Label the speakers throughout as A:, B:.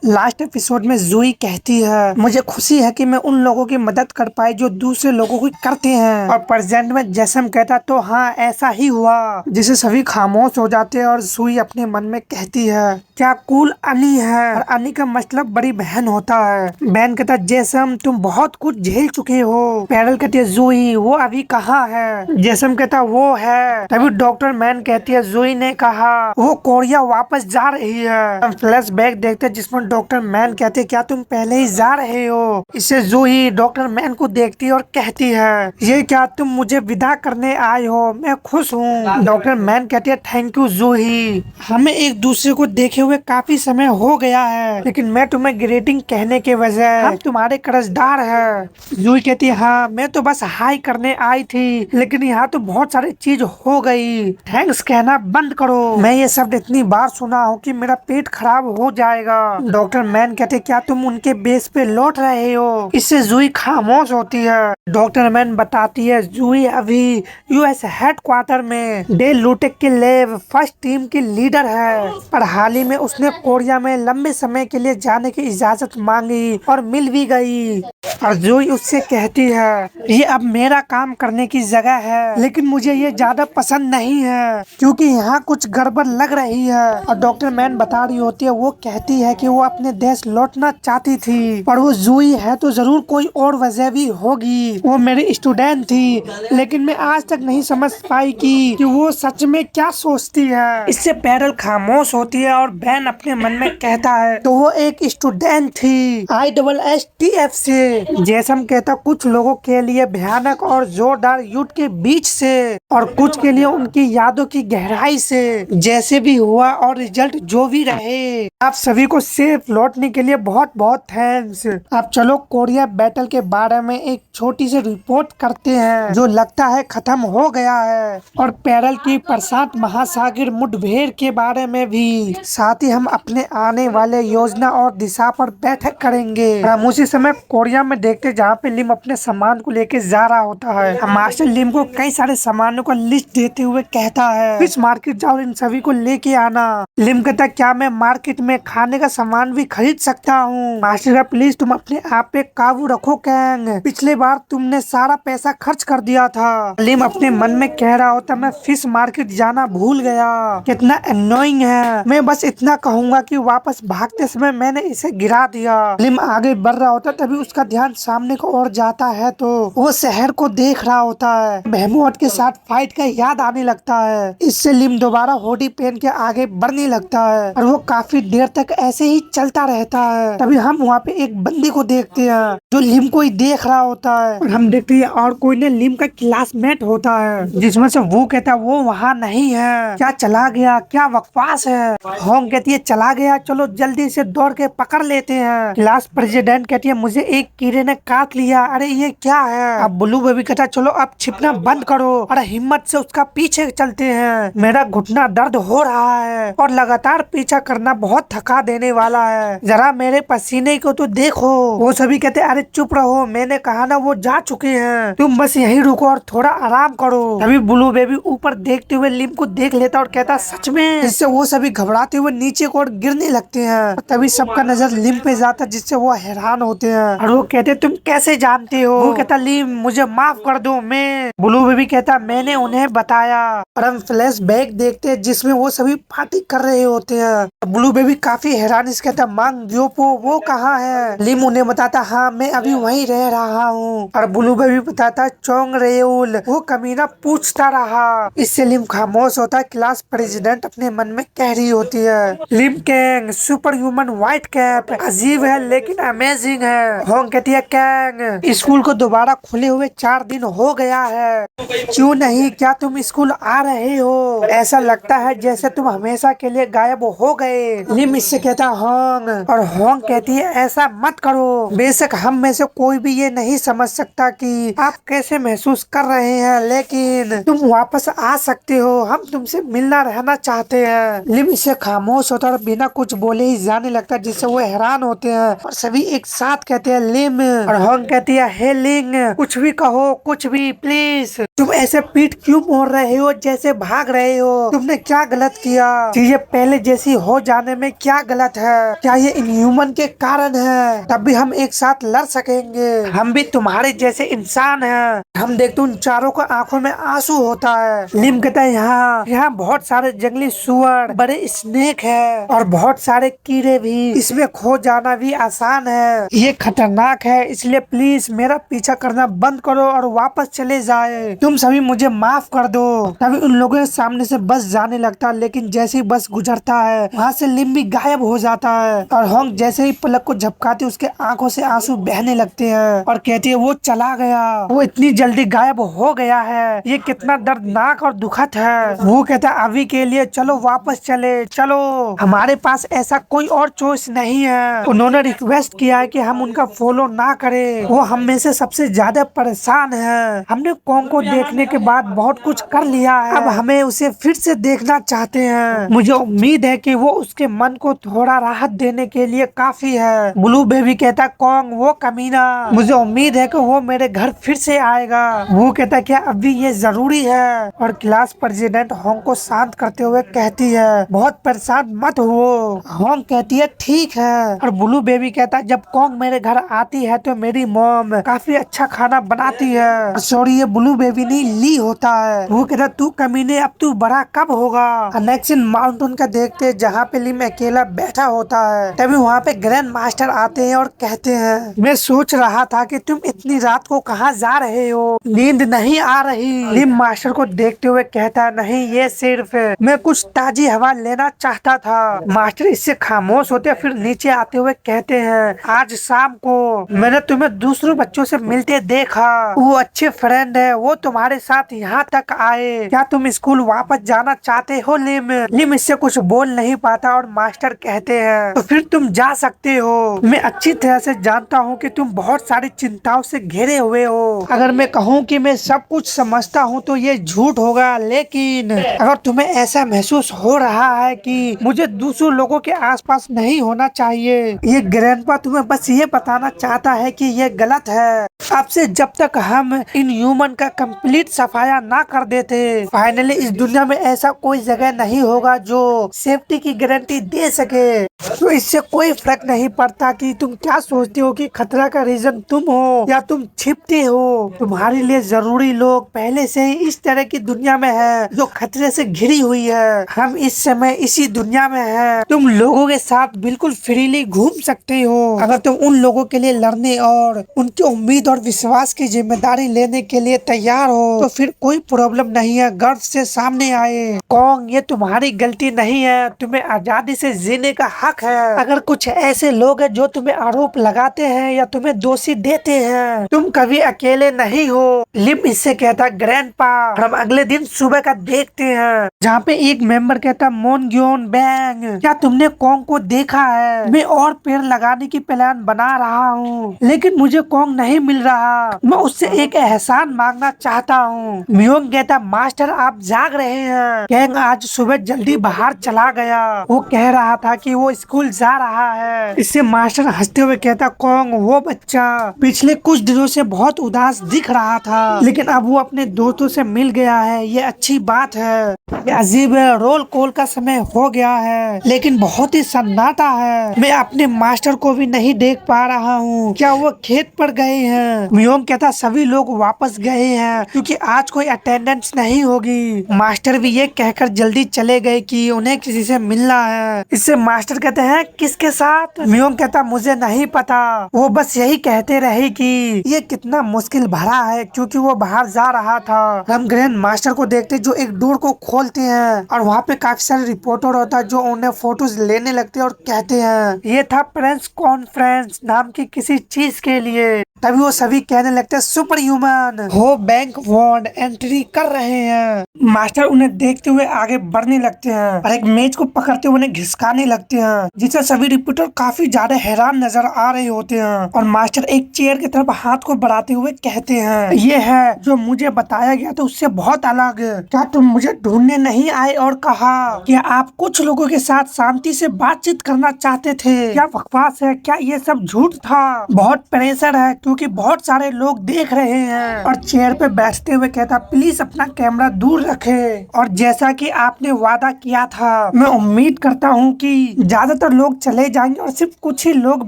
A: Last episode में जूही कहती है मुझे खुशी है कि मैं उन लोगों की मदद कर पाई जो दूसरे लोगों की करते हैं। और प्रेजेंट में जैसम कहता तो हाँ ऐसा ही हुआ, जिसे सभी खामोश हो जाते हैं। और जूही अपने मन में कहती है क्या कूल अनी है। और अनी का मतलब बड़ी बहन होता है। बहन कहता जैसम तुम बहुत कुछ झेल चुके हो। पैरल कहती है जूही वो अभी कहाँ है। जैसम कहता वो है। तभी डॉक्टर मैन कहती है जूही ने कहा वो कोरिया वापस जा रही है। हम फ्लैश बैक देखते हैं जिसमें डॉक्टर मैन कहते क्या तुम पहले ही जा रहे हो। इससे जूही डॉक्टर मैन को देखती है और कहती है ये क्या तुम मुझे विदा करने आए हो, मैं खुश हूँ। डॉक्टर मैन कहती है थैंक यू जूही, हमें एक दूसरे को देखे हुए काफी समय हो गया है, लेकिन मैं तुम्हें ग्रीटिंग कहने के वजह हम तुम्हारे कर्जदार है। जूही कहती है हाँ मैं तो बस हाई करने आई थी, लेकिन यहाँ तो बहुत सारी चीज हो गई, थैंक्स कहना बंद करो। मैं ये शब्द इतनी बार सुना हूँ कि मेरा पेट खराब हो जाएगा। डॉक्टर मैन कहते क्या तुम उनके बेस पे लौट रहे हो। इससे जूही खामोश होती है। डॉक्टर मैन बताती है जूही अभी यूएस हेडक्वार्टर में डे लूटेक के लैब फर्स्ट टीम की लीडर है। और हाल ही में उसने कोरिया में लंबे समय के लिए जाने की इजाजत मांगी और मिल भी गई। और जूही उससे कहती है ये अब मेरा काम करने की जगह है, लेकिन मुझे ये ज्यादा पसंद नहीं है क्योंकि यहाँ कुछ गड़बड़ लग रही है। और डॉक्टर मैन बता रही होती है वो कहती है कि वो अपने देश लौटना चाहती थी, पर वो जूही है तो जरूर कोई और वजह भी होगी। वो मेरी स्टूडेंट थी, लेकिन मैं आज तक नहीं समझ पाई कि वो सच में क्या सोचती है। इससे पैरल खामोश होती है और बैन अपने मन में कहता है तो वो एक स्टूडेंट थी ISSTF से। जैसम कहता कुछ लोगों के लिए भयानक और जोरदार युद्ध के बीच से, और कुछ के लिए उनकी यादों की गहराई से। जैसे भी हुआ और रिजल्ट जो भी रहे, आप सभी को सेफ लौटने के लिए बहुत बहुत थैंक्स। अब चलो कोरिया बैटल के बारे में एक छोटी सी रिपोर्ट करते हैं जो लगता है खत्म हो गया है, और पैरल की प्रशांत महासागर मुठभेड़ के बारे में भी। साथ ही हम अपने आने वाले योजना और दिशा पर बैठक करेंगे। हम उसी समय कोरिया में देखते जहाँ पे लिम अपने सामान को लेके जा रहा होता है। मास्टर लिम को कई सारे सामानों का लिस्ट देते हुए कहता है फिश मार्केट जाओ इन सभी को लेके आना। लिम कहता क्या मैं मार्केट में खाने का सामान भी खरीद सकता हूँ। मास्टर प्लीज तुम अपने आप पे काबू रखो कैंग, पिछले बार तुमने सारा पैसा खर्च कर दिया था। लिम अपने मन में कह रहा होता मैं फिश मार्केट जाना भूल गया, कितना एनोइंग है। मैं बस इतना कहूंगा कि वापस भागते समय मैंने इसे गिरा दिया। लिम आगे बढ़ रहा होता तभी उसका ध्यान सामने को और जाता है तो वो शहर को देख रहा होता है। बेहमोट के साथ फाइट का याद आने लगता है। इससे लिम दोबारा होडी पहन के आगे बढ़ने लगता है और वो काफी देर तक ऐसे ही चलता रहता है। तभी हम वहाँ पे एक बंदी को देखते हैं जो लिम को ही देख रहा होता है, और हम देखते हैं और कोई ने लिम का क्लासमेट होता है, जिसमें से वो कहता है वो वहाँ नहीं है। क्या चला गया, क्या बकवास है। होंग कहती है चला गया, चलो जल्दी से दौड़ के पकड़ लेते हैं। क्लास प्रेसिडेंट कहती है मुझे एक कीड़े ने काट लिया, अरे ये क्या है। अब ब्लू बेबी कहता चलो अब छिपना बंद करो और हिम्मत से उसका पीछे चलते हैं। मेरा घुटना दर्द हो रहा है और लगातार पीछा करना बहुत थका देने वाला है, जरा मेरे पसीने को तो देखो। वो सभी कहते अरे चुप रहो, मैंने कहा ना वो जा चुके हैं, तुम बस यहीं रुको और थोड़ा आराम करो। तभी ब्लू बेबी ऊपर देखते हुए लिम को देख लेता और कहता सच में। जिससे वो सभी घबराते हुए नीचे को गिरने लगते हैं। तभी सबका नजर लिम पे जाता जिससे वो हैरान होते हैं और वो कहते तुम कैसे जानते हो। वो कहता लिम मुझे माफ कर दो। मैं ब्लू बेबी कहता मैंने उन्हें बताया। और हम फ्लैश बैक देखते हैं जिसमें वो सभी पार्टी कर रहे होते हैं। ब्लू बेबी काफी हैरान से कहता मांग ग्योपो वो कहाँ है। लिम उन्हें बताता हाँ मैं अभी वहीं रह रहा हूँ। और ब्लू बेबी बताता चोंग रेउल वो कमीना पूछता रहा। इससे लिम खामोश होता है। क्लास प्रेसिडेंट अपने मन में कह रही होती है Lim Kang super human white cap अजीब है लेकिन अमेजिंग है। होंग कहती है कैंग स्कूल को दोबारा खुले हुए 4 दिन हो गया है, क्यों नहीं, क्या तुम स्कूल आ रहे हो। ऐसा लगता है जैसे तुम हमेशा के लिए गायब हो गए। लिम इससे कहता होंग, और होंग कहती है ऐसा मत करो, बेशक हम में से कोई भी ये नहीं समझ सकता कि आप कैसे महसूस कर रहे हैं, लेकिन तुम वापस आ सकते हो, हम तुमसे मिलना रहना चाहते हैं। लिम इसे खामोश होता और बिना कुछ बोले ही जाने लगता जिससे वो हैरान होते हैं और सभी एक साथ कहते हैं लिम। और होंग कहती है हे लिंग कुछ भी कहो, कुछ भी प्लीज। तुम ऐसे पीठ क्यों मोड़ रहे हो जैसे भाग रहे हो, तुमने क्या गलत किया, चीजें पहले जैसी हो जाने में क्या गलत है। क्या ये इनह्यूमन के कारण है? तब भी हम एक साथ लड़ सकेंगे। हम भी तुम्हारे जैसे इंसान हैं। हम देखते उन चारों को आंखों में आंसू होता है। लिम कहता है यहाँ बहुत सारे जंगली सुअर, बड़े स्नेक है और बहुत सारे कीड़े भी। इसमें खो जाना भी आसान है। ये खतरनाक है, इसलिए प्लीज मेरा पीछा करना बंद करो और वापस चले जाए। तुम सभी मुझे माफ कर दो। तभी उन लोगों के सामने से बस जाने लगता है, लेकिन जैसे ही बस गुजरता है वहाँ से लिम भी गायब हो जाता है और होंग जैसे ही पलक को झपकाती उसके आंखों से आंसू बहने लगते हैं और कहती है वो चला गया, वो इतनी जल्दी गायब हो गया है। ये कितना दर्दनाक और दुखद है। वो कहता है अभी के लिए चलो वापस चले, चलो हमारे पास ऐसा कोई और चॉइस नहीं है। उन्होंने रिक्वेस्ट किया है कि हम उनका फॉलो ना करें। वो हम में से सबसे ज्यादा परेशान है। हमने कॉन्ग को देखने के बाद बहुत कुछ कर लिया है, अब हमें उसे फिर से देखना चाहते हैं। मुझे उम्मीद है कि वो उसके मन को थोड़ा राहत देने के लिए काफी है। ब्लू बेबी कहता कॉन्ग वो कमीना, मुझे उम्मीद है कि वो मेरे घर फिर से आएगा। वो कहता क्या अभी ये जरूरी है? और क्लास प्रेसिडेंट होंग को शांत करते हुए कहती है बहुत परेशान मत हो। होंग कहती है ठीक है। और ब्लू बेबी कहता है जब कॉन्ग मेरे घर आती है तो मेरी मॉम काफी अच्छा खाना बनाती है। सॉरी ये ब्लू बेबी नहीं ली होता है। वो कहता तू कमीने अब तू बड़ा कब होगा? नेक्स्ट माउंटेन का देखते जहाँ पे लिम अकेला बैठा होता है, तभी वहाँ पे ग्रैंड मास्टर आते हैं और कहते हैं मैं सोच रहा था कि तुम इतनी रात को कहाँ जा रहे हो, नींद नहीं आ रही? लिम मास्टर को देखते हुए कहता नहीं ये सिर्फ मैं कुछ ताजी हवा लेना चाहता था। मास्टर इससे खामोश होते फिर नीचे आते हुए कहते हैं आज शाम को मैंने तुम्हें दूसरों बच्चों से मिलते देखा, वो अच्छे फ्रेंड है, वो तुम्हारे साथ यहाँ तक आए। क्या तुम स्कूल वापस जाना चाहते हो? लिम इससे कुछ बोल नहीं पाता और मास्टर कहते हैं तो फिर तुम जा सकते हो। मैं अच्छी तरह से जानता हूँ कि तुम बहुत सारी चिंताओं से घिरे हुए हो। अगर मैं कहूँ कि मैं सब कुछ समझता हूँ तो ये झूठ होगा, लेकिन अगर तुम्हें ऐसा महसूस हो रहा है कि मुझे दूसरों लोगों के आसपास नहीं होना चाहिए, ये ग्रैंडपा तुम्हें बस ये बताना चाहता है कि ये गलत है। अब से जब तक हम इन ह्यूमन का कंप्लीट सफाया ना कर देते, फाइनली इस दुनिया में ऐसा कोई जगह नहीं होगा जो सेफ्टी की गारंटी दे सके। तो इससे कोई फर्क नहीं पड़ता कि तुम क्या सोचते हो कि खतरा का रीजन तुम हो या तुम छिपते हो। तुम्हारे लिए जरूरी लोग पहले से ही इस तरह की दुनिया में है जो खतरे से घिरी हुई है। हम इस समय इसी दुनिया में है। तुम लोगों के साथ बिल्कुल फ्रीली घूम सकते हो। अगर तुम उन लोगों के लिए लड़ने और उनकी उम्मीद और विश्वास की जिम्मेदारी लेने के लिए तैयार हो तो फिर कोई प्रॉब्लम नहीं है, गर्व से सामने आए। कॉन्ग ये तुम्हारी गलती नहीं है, तुम्हें आजादी से जीने का हक है। अगर कुछ ऐसे लोग हैं जो तुम्हें आरोप लगाते हैं या तुम्हें दोषी देते हैं, तुम कभी अकेले नहीं हो। लिम इससे कहता ग्रैंडपा। हम अगले दिन सुबह का देखते हैं जहाँ पे एक मेंबर कहता मोनग्योन बैंग क्या तुमने कॉन्ग को देखा है? मैं और पेड़ लगाने की प्लान बना रहा हूँ लेकिन मुझे कॉन्ग नहीं मिल रहा। मैं उससे एक एहसान मांगना चाहता हूँ। म्योंग कहता मास्टर आप जाग रहे हैं? कैंग आज सुबह जल्दी बाहर चला गया, वो कह रहा था कि वो स्कूल जा रहा है। इससे मास्टर हंसते हुए कहता कॉन्ग वो बच्चा पिछले कुछ दिनों से बहुत उदास दिख रहा था लेकिन अब वो अपने दोस्तों से मिल गया है, ये अच्छी बात है। ये अजीब है, रोल कॉल का समय हो गया है लेकिन बहुत ही सन्नाटा है। मैं अपने मास्टर को भी नहीं देख पा रहा हूँ, क्या वो खेत पर गए हैं? म्योंग कहता सभी लोग वापस गए हैं क्योंकि आज कोई अटेंडेंस नहीं होगी। मास्टर भी ये कहकर जल्दी चले गए कि उन्हें किसी से मिलना है। इससे मास्टर कहते हैं किसके साथ? म्योंग कहता मुझे नहीं पता, वो बस यही कहते रहे कि ये कितना मुश्किल भरा है क्योंकि वो बाहर जा रहा था। हम ग्रैंड मास्टर को देखते जो एक डोर को खोलते हैं और वहाँ पे काफी सारे रिपोर्टर होता है जो उन्हें फोटोज लेने लगते हैं और कहते हैं ये था प्रेस कॉन्फ्रेंस नाम की किसी चीज के लिए। तभी वो सभी कहने लगते हैं सुपर ह्यूमन हो बैंक वार्ड एंट्री कर रहे हैं। मास्टर उन्हें देखते हुए आगे बढ़ने लगते हैं और एक मेज को पकड़ते हुए उन्हें घिसकाने लगते हैं जिससे सभी रिपोर्टर काफी ज्यादा हैरान नजर आ रहे होते हैं। और मास्टर एक चेयर की तरफ हाथ को बढ़ाते हुए कहते हैं ये है जो मुझे बताया गया था उससे बहुत अलग। क्या तुम मुझे ढूंढने नहीं आए और कहा कि आप कुछ लोगों के साथ शांति से बातचीत करना चाहते थे? क्या बकवास है, क्या ये सब झूठ था? बहुत प्रेशर है, क्योंकि बहुत सारे लोग देख रहे हैं। और चेयर पे बैठते हुए कहता प्लीज अपना कैमरा दूर रखे और जैसा कि आपने वादा किया था मैं उम्मीद करता हूँ कि ज्यादातर लोग चले जाएंगे और सिर्फ कुछ ही लोग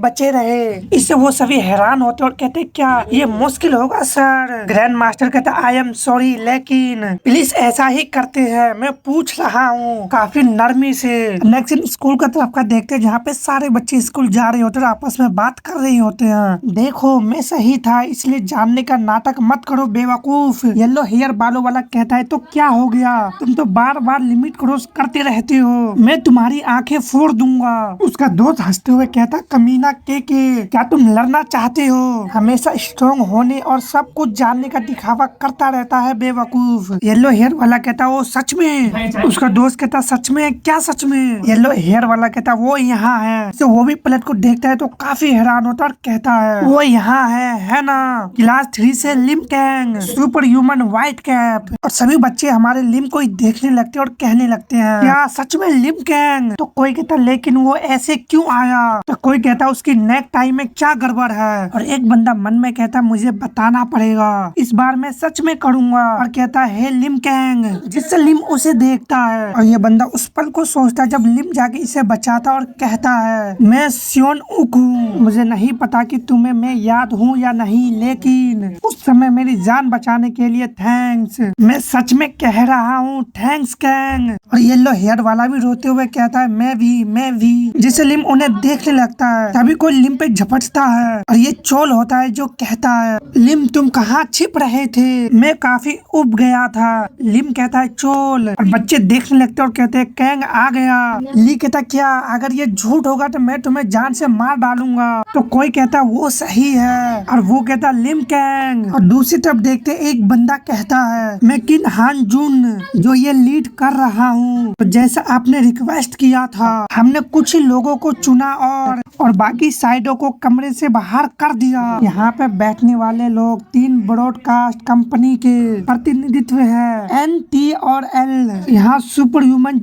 A: बचे रहे। इससे वो सभी हैरान होते और कहते क्या ये मुश्किल होगा सर। ग्रैंड मास्टर कहता आई एम सॉरी लेकिन प्लीज ऐसा ही करते हैं, मैं पूछ रहा हूँ काफी नरमी से। नेक्स्ट स्कूल का तरफ का देखते हैं जहाँ पे सारे बच्चे स्कूल जा रहे होते हैं, आपस में बात कर रहे होते हैं। देखो मैं सही था इसलिए जानने का नाटक मत करो बेवकूफ। येलो हेयर बालों वाला कहता है तो क्या हो गया, तुम तो बार बार लिमिट क्रॉस करते रहते हो, मैं तुम्हारी आंखें फोड़ दूंगा। उसका दोस्त हंसते हुए कहता कमीना के क्या तुम लड़ना चाहते हो, हमेशा स्ट्रॉन्ग होने और सब कुछ जानने का दिखावा करता रहता है बेवकूफ। येलो हेयर वाला कहता वो सच में। उसका दोस्त कहता सच में, क्या सच में। येलो हेयर वाला कहता वो यहाँ है। तो वो भी प्लेट को देखता है तो काफी हैरान होता और कहता है वो यहाँ है ना, क्लास 3 से Lim Kang super human white cap. और सभी बच्चे हमारे लिम को ही देखने लगते और कहने लगते हैं क्या सच में लिम कैंग। तो कोई कहता लेकिन वो ऐसे क्यों आया, तो कोई कहता उसकी नेक टाई में क्या गड़बड़ है। और एक बंदा मन में कहता मुझे बताना पड़ेगा, इस बार मैं सच में करूंगा। और कहता है लिम कैंग, जिससे लिम उसे देखता है। और ये बंदा उस पल को सोचता है जब लिम जाके इसे बचाता और कहता है मैं सियोन उक हूँ, मुझे नहीं पता कि तुम्हें मैं याद हूँ या नहीं, लेकिन उस समय मेरी जान बचाने के लिए थैंक्स, मैं सच में कह रहा हूँ थैंक्स कैंग। और येलो हेयर वाला भी रोते हुए कहता है मैं भी। जिससे लिम उन्हें देखने लगता है, तभी कोई लिम पे झपटता है और ये चोल होता है जो कहता है लिम तुम कहाँ छिप रहे थे, मैं काफी उब गया था। लिम कहता है चोल, और बच्चे देखने लगते और कहते हैं कैंग आ गया। ली कहता क्या अगर ये झूठ होगा तो मैं तुम्हें जान से मार डालूंगा। तो कोई कहता वो सही है और वो कहता लिम कैंग। और दूसरी तरफ देखते एक बंदा कहता है मैं किन हान जून जो ये लीड कर रहा हूँ, तो जैसा आपने रिक्वेस्ट किया था हमने कुछ ही लोगों को चुना और बाकी साइडों को कमरे से बाहर कर दिया। यहाँ पे बैठने वाले लोग 3 ब्रॉडकास्ट कंपनी के प्रतिनिधित्व है NT और L। यहाँ सुपर ह्यूमन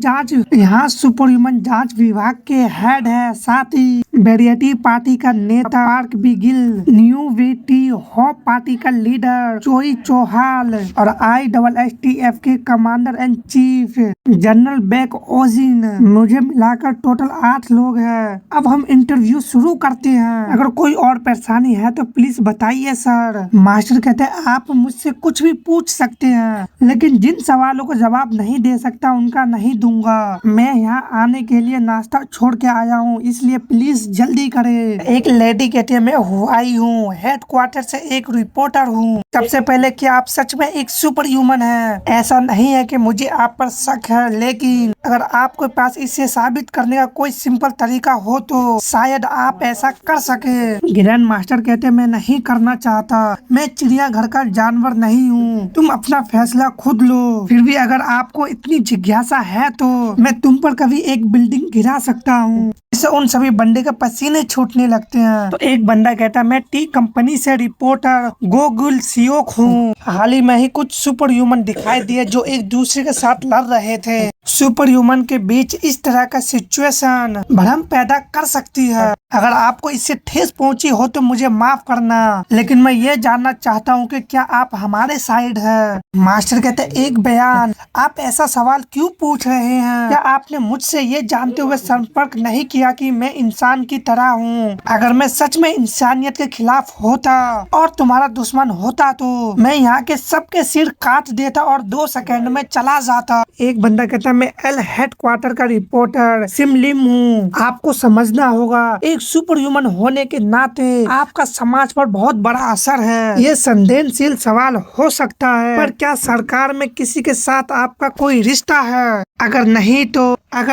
A: जांच विभाग के हेड है, साथ ही वेरिएटी पार्टी का नेता Park Bigil, new VT hope party का लीडर चोई चौहाल और ISSTF के commander and chief general Baek Ojin. मुझे मिलाकर टोटल 8 लोग हैं। अब हम इंटरव्यू शुरू करते हैं, अगर कोई और परेशानी है तो प्लीज बताइए सर। मास्टर कहते हैं आप मुझसे कुछ भी पूछ सकते हैं, लेकिन जिन सवालों को जवाब नहीं दे सकता उनका नहीं दूंगा। मैं यहाँ आने के लिए नाश्ता छोड़ के आया हूँ, इसलिए प्लीज जल्दी करे। एक लेडी कहती है मैं हुआई हूँ, हेडक्वार्टर से एक रिपोर्टर हूँ। सबसे पहले क्या आप सच में एक सुपर ह्यूमन है? ऐसा नहीं है कि मुझे आप पर शक है, लेकिन अगर आपके पास इसे साबित करने का कोई सिंपल तरीका हो तो शायद आप ऐसा कर सके। ग्रैंड मास्टर कहते मैं नहीं करना चाहता, मैं चिड़ियाघर का जानवर नहीं हूँ, तुम अपना फैसला खुद लो। फिर भी अगर आपको इतनी जिज्ञासा है तो मैं तुम पर कभी एक बिल्डिंग गिरा सकता हूँ। इससे उन सभी बंदे के पसीने छूटने लगते हैं। तो एक बंदा कहता है मैं टी कंपनी से रिपोर्टर गोगुल सियोक हूँ। हाल ही में ही कुछ सुपर ह्यूमन दिखाई दिए जो एक दूसरे के साथ लड़ रहे थे। सुपर ह्यूमन के बीच इस तरह का सिचुएशन भ्रम पैदा कर सकती है। अगर आपको इससे ठेस पहुंची हो तो मुझे माफ करना, लेकिन मैं ये जानना चाहता हूँ कि क्या आप हमारे साइड है। मास्टर कहते एक बयान, आप ऐसा सवाल क्यों पूछ रहे हैं? क्या आपने मुझसे ये जानते हुए संपर्क नहीं किया कि मैं इंसान की तरह हूँ? अगर मैं सच में इंसानियत के खिलाफ होता और तुम्हारा दुश्मन होता तो मैं यहाँ के सबके सिर काट देता और 2 सेकंड में चला जाता। एक बंदा कहता मैं एल हेडक्वार्टर का रिपोर्टर सिमलिम हूँ। आपको समझना होगा एक सुपर ह्यूमन होने के नाते आपका समाज पर बहुत बड़ा असर है। ये संवेदनशील सवाल हो सकता है, पर क्या सरकार में किसी के साथ आपका कोई रिश्ता है? अगर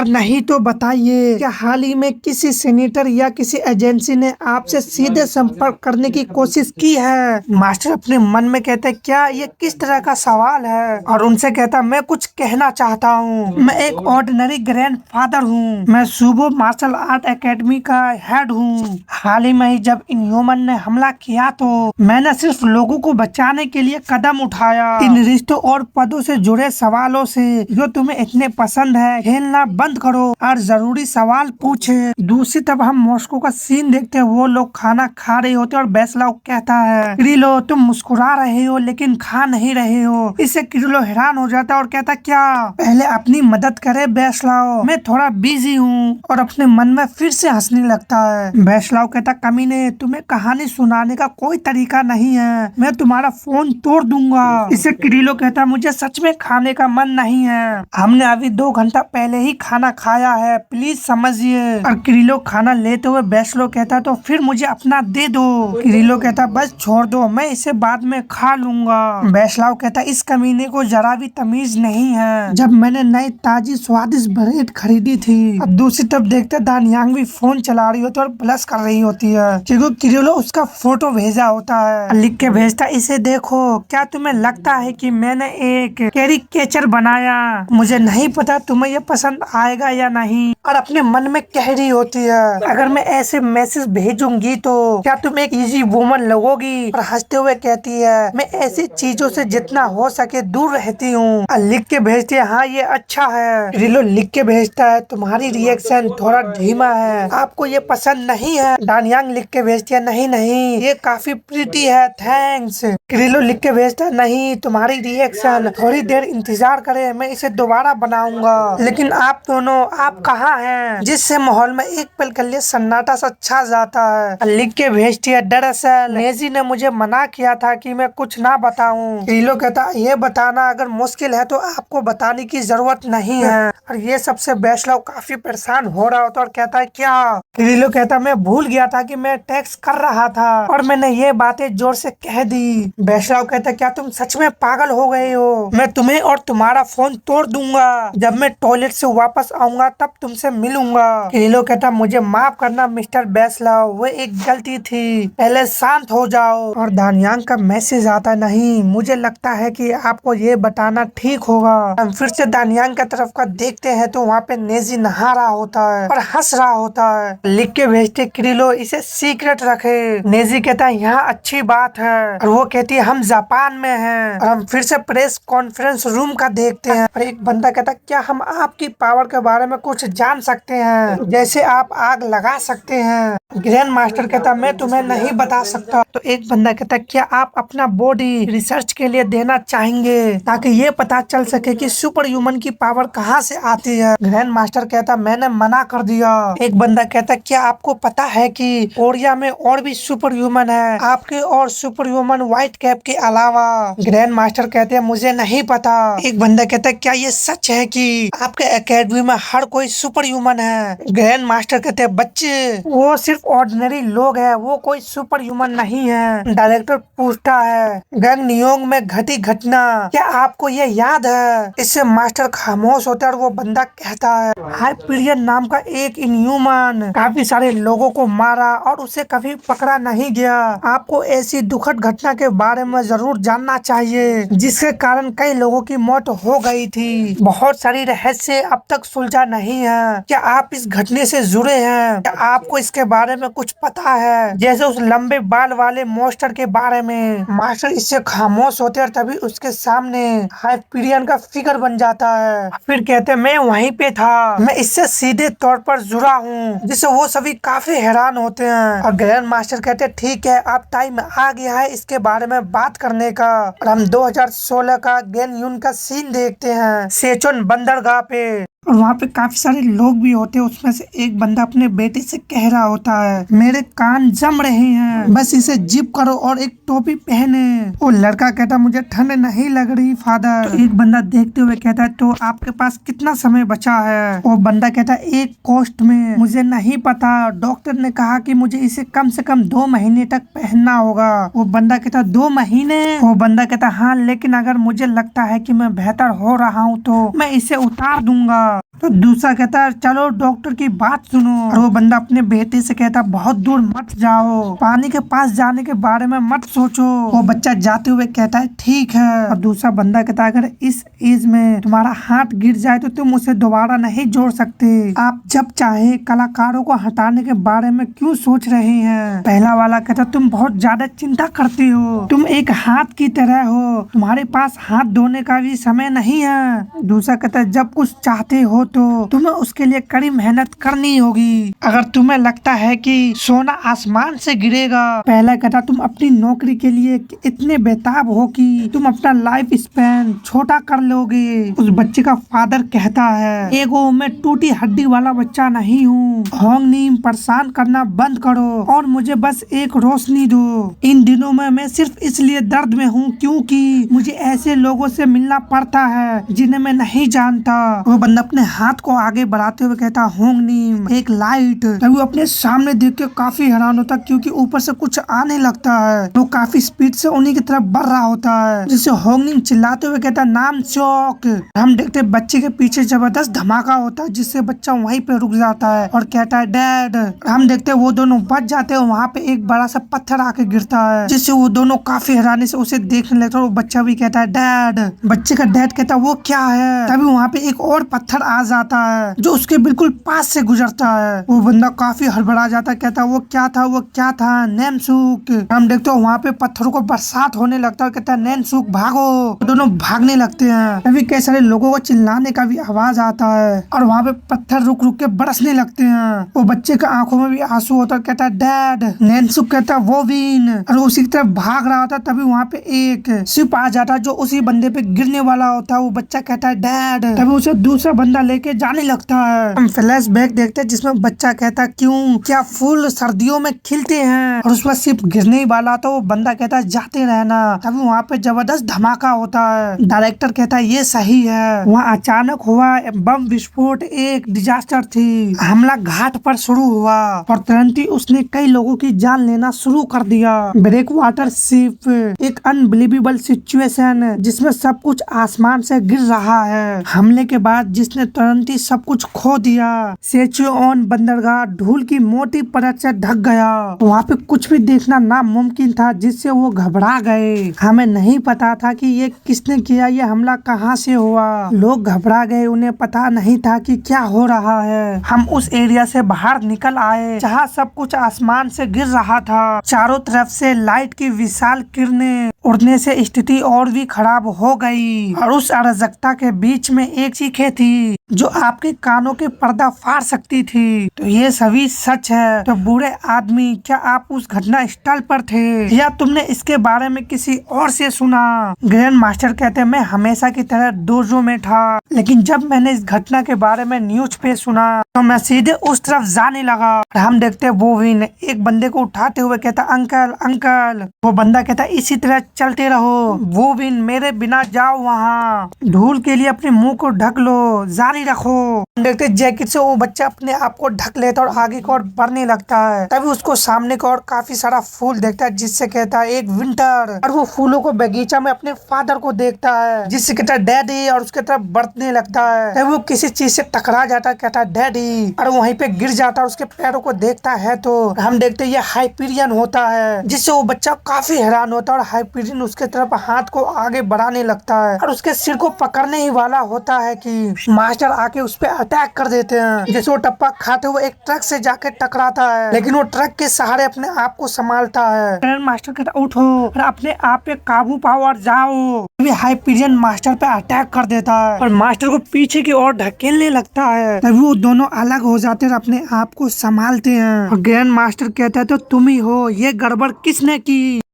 A: नहीं तो बताइए, क्या हाल ही में किसी सेनेटर या किसी एजेंसी ने आपसे सीधे संपर्क करने की कोशिश की है? मास्टर अपने मन में कहते क्या ये किस तरह का सवाल है, और उनसे कहता मैं कुछ कहना चाहता हूँ। मैं एक ऑर्डिनरी ग्रैंडफादर हूँ। मैं सुबो मार्शल आर्ट एकेडमी का हेड हूँ। हाल ही में ही जब इन ह्यूमन ने हमला किया तो मैंने सिर्फ लोगों को बचाने के लिए कदम उठाया। इन रिश्तों और पदों से जुड़े सवालों से जो तुम्हें इतने पसंद है खेलना बंद करो और जरूरी सवाल पूछे। दूसरी तरफ हम मॉस्को का सीन देखते हैं। वो लोग खाना खा रहे होते और बेस्लाव कहता है, किरिलो तुम मुस्कुरा रहे हो लेकिन खा नहीं रहे हो। इससे किरिलो हैरान हो जाता है और कहता, क्या पहले अपनी मदद करे बेस्लाव, मैं थोड़ा बिजी हूँ। और अपने मन में फिर से हंसने लगता है। बेस्लाव कहता, कमीने तुम्हें कहानी सुनाने का कोई तरीका नहीं है, मैं तुम्हारा फोन तोड़ दूंगा। इससे किरिलो कहता, मुझे सच में खाने का मन नहीं है, हमने अभी 2 घंटा पहले ही खाना खाया है, प्लीज समझिए। और किरिलो खाना लेते हुए बेस्लाव कहता, तो फिर मुझे अपना दे दो। किरिलो कहता, बस छोड़ दो, मैं इसे बाद में खा लूंगा। बेस्लाव कहता, इस कमीने को जरा भी तमीज नहीं है, जब मैंने नई ताजी स्वादिष्ट ब्रेड खरीदी थी। अब दूसरी तरफ देखते दानयांग भी फोन चला रही होती है और प्लस कर रही होती है क्योंकि किरिलो उसका फोटो भेजा होता है। लिख के भेजता, इसे देखो, क्या तुम्हें लगता है कि मैंने एक कैरिकेचर बनाया? मुझे नहीं पता तुम्हें ये पसंद आएगा या नहीं। और अपने मन में कह रही होती है, अगर मैं ऐसे मैसेज भेजूंगी तो क्या तुम एक इजी वुमन लगोगी? और हंसते हुए कहती है, मैं ऐसी चीजों से जितना हो सके दूर रहती हूँ। लिख के भेजती है, हाँ ये अच्छा है। किरिलो लिख के भेजता है, तुम्हारी रिएक्शन थोड़ा धीमा है, आपको ये पसंद नहीं है। दानयांग लिख के भेजती है, नहीं नहीं ये काफी प्रीटी है, थैंक्स। किरिलो लिख के भेजता है, नहीं तुम्हारी रिएक्शन, थोड़ी देर इंतजार करें, मैं इसे दोबारा बनाऊंगा। लेकिन आप दोनों, आप कहाँ हैं? जिससे माहौल में एक पल के लिए सन्नाटा सा छा जाता है। लिख के भेजती है, दरअसल नेजी ने मुझे मना किया था कि मैं कुछ ना बताऊं। किरिलो कहता, ये बताना अगर मुश्किल है तो आपको बताने की जरूरत नहीं है। और ये सबसे बेस्लाव काफी परेशान हो रहा होता और कहता है, क्या? किरिलो कहता, मैं भूल गया था कि मैं टेक्स्ट कर रहा था और मैंने ये बातें जोर से कह दी। बेस्लाव कहता, क्या तुम सच में पागल हो गए हो? मैं तुम्हें और तुम्हारा फोन तोड़ दूंगा, जब मैं टॉयलेट से वापस आऊंगा तब तुमसे मिलूंगा। किरिलो कहता, मुझे माफ करना मिस्टर बेस्लाव, वो एक गलती थी, पहले शांत हो जाओ। और दानयांग का मैसेज आता, नहीं मुझे लगता है कि आपको ये बताना ठीक होगा। हम फिर से दानयांग की तरफ का देखते हैं तो वहाँ पे नेजी नहा रहा होता है और हंस रहा होता है। लिख के भेजते, किरिलो इसे सीक्रेट रखे। नेजी कहता है, यहाँ अच्छी बात है। और वो कहती है, हम जापान में हैं। और हम फिर से प्रेस कॉन्फ्रेंस रूम का देखते हैं और एक बंदा कहता, क्या हम आपकी पावर के बारे में कुछ जान सकते हैं, जैसे आप आग लगा सकते हैं? ग्रैंड मास्टर कहता, मैं तुम्हें नहीं बता सकता। तो एक बंदा कहता, क्या आप अपना बॉडी रिसर्च के लिए देना चाहेंगे ताकि ये पता चल सके कि सुपर ह्यूमन की पावर कहाँ से आती है? ग्रैंड मास्टर कहता, मैंने मना कर दिया। एक बंदा कहता, क्या आपको पता है कि कोरिया में और भी सुपर ह्यूमन है, आपके और सुपर ह्यूमन व्हाइट कैप के अलावा? ग्रैंड मास्टर कहते हैं, मुझे नहीं पता। एक बंदा कहता है, क्या ये सच है कि आपके एकेडमी में हर कोई सुपर ह्यूमन है? ग्रैंड मास्टर कहते हैं, बच्चे वो सिर्फ ऑर्डिनरी लोग हैं, वो कोई सुपर ह्यूमन नहीं है। डायरेक्टर पूछता है, गैंगनियोंग में घटी घटना क्या आपको ये याद है? इससे मास्टर खामोश होता है और वो बंदा कहता है, हाइपीरियन नाम का एक इनह्यूमन काफी सारे लोगों को मारा और उसे कभी पकड़ा नहीं गया। आपको ऐसी दुखद घटना के बारे में जरूर जानना चाहिए जिसके कारण कई लोगों की मौत हो गई थी। बहुत सारी रहस्य अब तक सुलझा नहीं है। क्या आप इस घटने से जुड़े हैं? क्या आपको इसके बारे में कुछ पता है, जैसे उस लंबे बाल वाले मॉन्स्टर के बारे में? मास्टर इससे खामोश होते हैं, तभी उसके सामने हाइपीरियन का फिगर बन जाता है। फिर कहते हैं, मैं वहीं पे था, मैं इससे सीधे तौर पर जुड़ा हूँ, जिससे वो सभी काफी हैरान होते हैं। और ग्रैंड मास्टर कहते हैं, ठीक है अब टाइम आ गया है इसके बारे में बात करने का। और हम 2016 का गैंगनियोंग का सीन देखते हैं सेचोन बंदरगाह पे। और वहाँ पे काफी सारे लोग भी होते हैं। उसमें से एक बंदा अपने बेटे से कह रहा होता है, मेरे कान जम रहे हैं, बस इसे जिप करो और एक टोपी पहने। वो लड़का कहता, मुझे ठंड नहीं लग रही फादर। तो एक बंदा देखते हुए कहता है, तो आपके पास कितना समय बचा है? वो बंदा कहता है, 1 कोस्ट में। मुझे नहीं पता, डॉक्टर ने कहा कि मुझे इसे कम से कम 2 महीने तक पहनना होगा। वो बंदा कहता, 2 महीने? वो बंदा कहता, हाँ लेकिन अगर मुझे लगता है कि मैं बेहतर हो रहा हूँ तो मैं इसे उतार दूंगा। तो दूसरा कहता है चलो डॉक्टर की बात सुनो। और वो बंदा अपने बेटे से कहता बहुत दूर मत जाओ, पानी के पास जाने के बारे में मत सोचो। वो बच्चा जाते हुए कहता है ठीक है। और दूसरा बंदा कहता है अगर इस एज में तुम्हारा हाथ गिर जाए तो तुम उसे दोबारा नहीं जोड़ सकते। आप जब चाहे कलाकारों को हटाने के बारे में क्यों सोच रहे हैं। पहला वाला कहता तुम बहुत ज्यादा चिंता करती हो, तुम एक हाथ की तरह हो, तुम्हारे पास हाथ धोने का भी समय नहीं है। दूसरा कहता जब कुछ चाहते हो तो तुम्हें उसके लिए कड़ी मेहनत करनी होगी। अगर तुम्हें लगता है कि सोना आसमान से गिरेगा। पहला कहता तुम अपनी नौकरी के लिए इतने बेताब हो कि तुम अपना लाइफ स्पैन छोटा कर लोगे। उस बच्चे का फादर कहता है एगो मैं टूटी हड्डी वाला बच्चा नहीं हूँ, होंग नीम परेशान करना बंद करो और मुझे बस एक रोशनी दो। इन दिनों में मैं सिर्फ इसलिए दर्द में हूँ क्योंकि मुझे ऐसे लोगों से मिलना पड़ता है जिन्हें मैं नहीं जानता। वो बंदा अपने हाथ को आगे बढ़ाते हुए कहता होंग नीम एक लाइट। तभी वो अपने सामने देख के काफी हैरान होता क्योंकि ऊपर से कुछ आने लगता है। वो काफी स्पीड से उन्हीं की तरफ बढ़ रहा होता है, जिससे होंग नीम चिल्लाते हुए कहता नाम चौक। हम देखते बच्चे के पीछे जबरदस्त धमाका होता है जिससे बच्चा वहीं पे रुक जाता है और कहता है डैड। हम देखते वो दोनों बच जाते हैं। वहाँ पे एक बड़ा सा पत्थर आके गिरता है जिससे वो दोनों काफी हैरानी से उसे देखने लगता है। वो बच्चा भी कहता है डैड। बच्चे का डैड कहता है वो क्या है। तभी वहाँ पे एक और पत्थर आ जाता है जो उसके बिल्कुल पास से गुजरता है। वो बंदा काफी हड़बड़ा जाता है, कहता है वो क्या था, वो क्या था। नैनसुक। हम देखते हो वहाँ पे पत्थरों को बरसात होने लगता है, कहता है नैनसुक भागो। वो दोनों भागने लगते हैं। तभी कई सारे लोगों को चिल्लाने का भी आवाज आता है और वहाँ पे पत्थर रुक रुक के बरसने लगते हैं। वो बच्चे के आंखों में भी आंसू होता है, कहता है डैड। नैनसुक कहता है वो विन। और उसी की तरफ भाग रहा होता। तभी वहाँ पे एक शिप आ जाता है जो उसी बंदे पे गिरने वाला होता है। वो बच्चा कहता है डैड। तभी उसे दूसरा बंदा लेके जाने लगता है। हम फ्लैश बैक देखते हैं जिसमें बच्चा कहता है क्यों, क्या फूल सर्दियों में खिलते हैं। और उस पर शिप गिरने ही वाला तो वो बंदा कहता है जाते रहना। तभी वहाँ पे जबरदस्त धमाका होता है। डायरेक्टर कहता है ये सही है। वहाँ अचानक हुआ बम विस्फोट एक डिजास्टर थी। हमला घाट पर शुरू हुआ और तुरंत ही उसने कई लोगों की जान लेना शुरू कर दिया। ब्रेक वाटर शिप एक अनबिलीवेबल सिचुएशन जिसमें सब कुछ आसमान से गिर रहा है। हमले के बाद जिसने तुरंत ही सब कुछ खो दिया। सेचुओन बंदरगाह धूल की मोटी परत से ढक गया। वहाँ पे कुछ भी देखना नामुमकिन था जिससे वो घबरा गए। हमें नहीं पता था कि ये किसने किया, ये हमला कहाँ से हुआ। लोग घबरा गए, उन्हें पता नहीं था कि क्या हो रहा है। हम उस एरिया से बाहर निकल आए जहाँ सब कुछ आसमान से गिर रहा था। चारों तरफ से लाइट की विशाल किरणें उड़ने से स्थिति और भी खराब हो गई। और उस अराजकता के बीच में एक चीखें थी जो आपके कानों के पर्दा फाड़ सकती थी। तो ये सभी सच है। तो बुरे आदमी, क्या आप उस घटना स्थल पर थे या तुमने इसके बारे में किसी और से सुना। ग्रैंड मास्टर कहते हैं मैं हमेशा की तरह डोजो में था, लेकिन जब मैंने इस घटना के बारे में न्यूज पे सुना तो मैं सीधे उस तरफ जाने लगा। हम देखते वो विन एक बंदे को उठाते हुए कहता अंकल अंकल। वो बंदा कहता इसी तरह चलते रहो। वो विन मेरे बिना जाओ वहाँ, धूल के लिए अपने मुंह को ढक लो, जारी रखो। देखते जैकेट से वो बच्चा अपने आप को ढक लेता और आगे की ओर बढ़ने लगता है। तभी उसको सामने की ओर काफी सारा फूल देखता है जिससे कहता है एक विंटर। और वो फूलों को बगीचा में अपने फादर को देखता है जिससे कहता है डैडी और उसके तरफ बढ़ने लगता है। तभी वो किसी चीज से टकरा जाता है, कहता है डैडी और वहीं पे गिर जाता है। उसके पैरों को देखता है तो हम देखते ये हाइपीरियन होता है जिससे वो बच्चा काफी हैरान होता है। और हाइपीरियन उसके तरफ हाथ को आगे बढ़ाने लगता है और उसके सिर को पकड़ने ही वाला होता है कि मास्टर आके उस पर अटैक कर देते हैं। जैसे वो टप्पा खाते हुए एक ट्रक से जाके टकराता है, लेकिन वो ट्रक के सहारे अपने आप को संभालता है। ग्रैंड मास्टर कहता उठो और अपने आप पे काबू पाओ और जाओ। हाइपीरियन मास्टर पे अटैक कर देता है और मास्टर को पीछे की ओर ढकेलने लगता है। तभी वो दोनों अलग हो जाते हैं और अपने आप को संभालते हैं। और ग्रैंड मास्टर कहता है तो तुम ही हो, ये गड़बड़ किसने की।